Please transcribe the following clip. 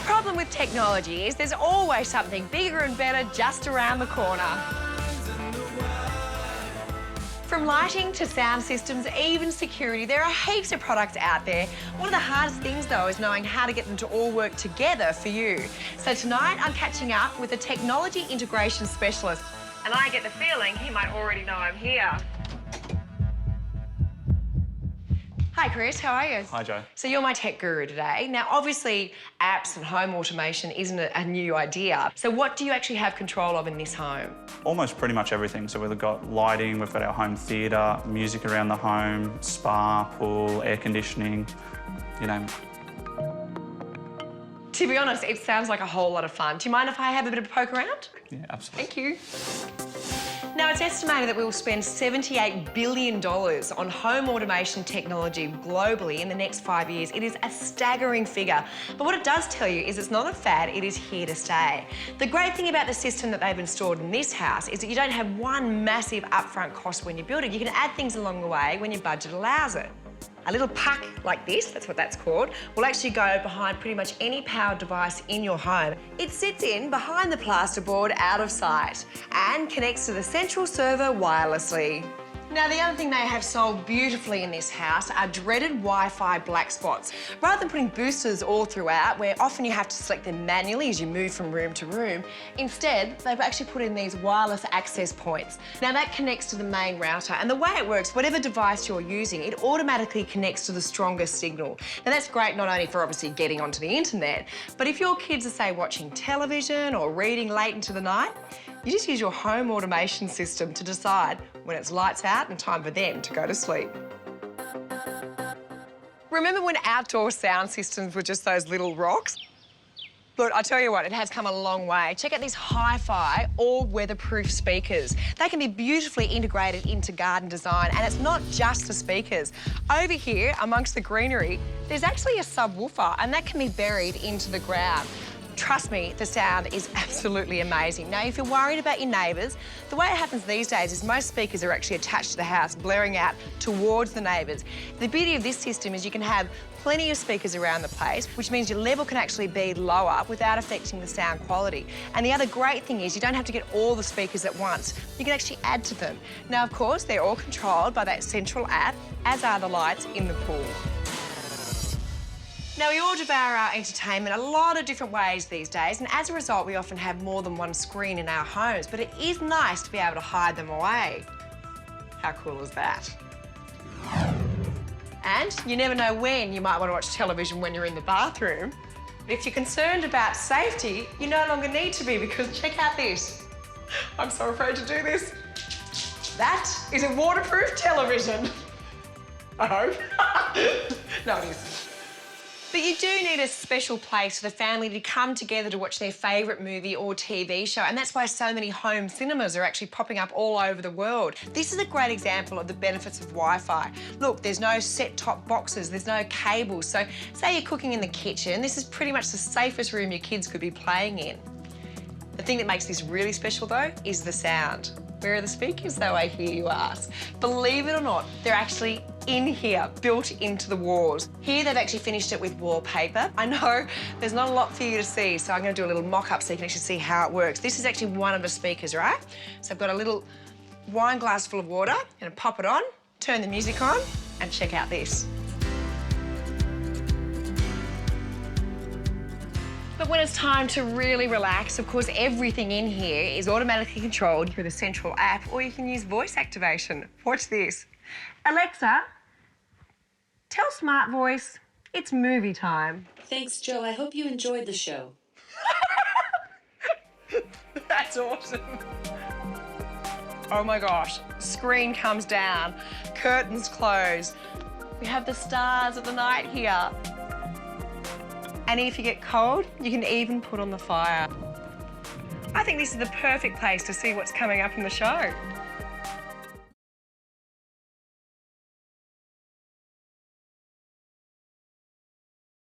problem with technology is there's always something bigger and better just around the corner. From lighting to sound systems, even security, there are heaps of products out there. One of the hardest things, though, is knowing how to get them to all work together for you. So tonight, I'm catching up with a technology integration specialist. And I get the feeling he might already know I'm here. Hi, Chris. How are you? Hi, Jo. So you're my tech guru today. Now, obviously, apps and home automation isn't a new idea. So what do you actually have control of in this home? Almost pretty much everything. So we've got lighting, we've got our home theatre, music around the home, spa, pool, air conditioning, you name it. To be honest, it sounds like a whole lot of fun. Do you mind if I have a bit of a poke around? Yeah, absolutely. Thank you. Now, it's estimated that we will spend $78 billion on home automation technology globally in the next 5 years. It is a staggering figure. But what it does tell you is it's not a fad, it is here to stay. The great thing about the system that they've installed in this house is that you don't have one massive upfront cost when you build it. You can add things along the way when your budget allows it. A little puck like this, that's what that's called, will actually go behind pretty much any powered device in your home. It sits in behind the plasterboard out of sight and connects to the central server wirelessly. Now, the other thing they have solved beautifully in this house are dreaded Wi-Fi black spots. Rather than putting boosters all throughout, where often you have to select them manually as you move from room to room, instead, they've actually put in these wireless access points. Now, that connects to the main router, and the way it works, whatever device you're using, it automatically connects to the strongest signal. Now, that's great not only for obviously getting onto the internet, but if your kids are, say, watching television or reading late into the night, you just use your home automation system to decide when it's lights out and time for them to go to sleep. Remember when outdoor sound systems were just those little rocks? Look, I tell you what, it has come a long way. Check out these hi-fi, all-weatherproof speakers. They can be beautifully integrated into garden design, and it's not just the speakers. Over here, amongst the greenery, there's actually a subwoofer, and that can be buried into the ground. Trust me, the sound is absolutely amazing. Now, if you're worried about your neighbours, the way it happens these days is most speakers are actually attached to the house, blaring out towards the neighbours. The beauty of this system is you can have plenty of speakers around the place, which means your level can actually be lower without affecting the sound quality. And the other great thing is you don't have to get all the speakers at once. You can actually add to them. Now, of course, they're all controlled by that central app, as are the lights in the pool. Now, we all devour our entertainment a lot of different ways these days, and as a result, we often have more than one screen in our homes, but it is nice to be able to hide them away. How cool is that? And you never know when you might want to watch television when you're in the bathroom. But if you're concerned about safety, you no longer need to be, because check out this. I'm so afraid to do this. That is a waterproof television. I hope. No, it isn't. But you do need a special place for the family to come together to watch their favourite movie or TV show, and that's why so many home cinemas are actually popping up all over the world. This is a great example of the benefits of Wi-Fi. Look, there's no set-top boxes, there's no cables, so say you're cooking in the kitchen, this is pretty much the safest room your kids could be playing in. The thing that makes this really special, though, is the sound. Where are the speakers, though, I hear you ask? Believe it or not, they're actually in here, built into the walls. Here, they've actually finished it with wallpaper. I know there's not a lot for you to see, so I'm going to do a little mock-up so you can actually see how it works. This is actually one of the speakers, right? So I've got a little wine glass full of water. I'm going to pop it on, turn the music on, and check out this. But when it's time to really relax, of course, everything in here is automatically controlled through the central app, or you can use voice activation. Watch this. Alexa, tell Smart Voice it's movie time. Thanks, Jo. I hope you enjoyed the show. That's awesome. Oh my gosh, screen comes down, curtains close. We have the stars of the night here. And if you get cold, you can even put on the fire. I think this is the perfect place to see what's coming up in the show.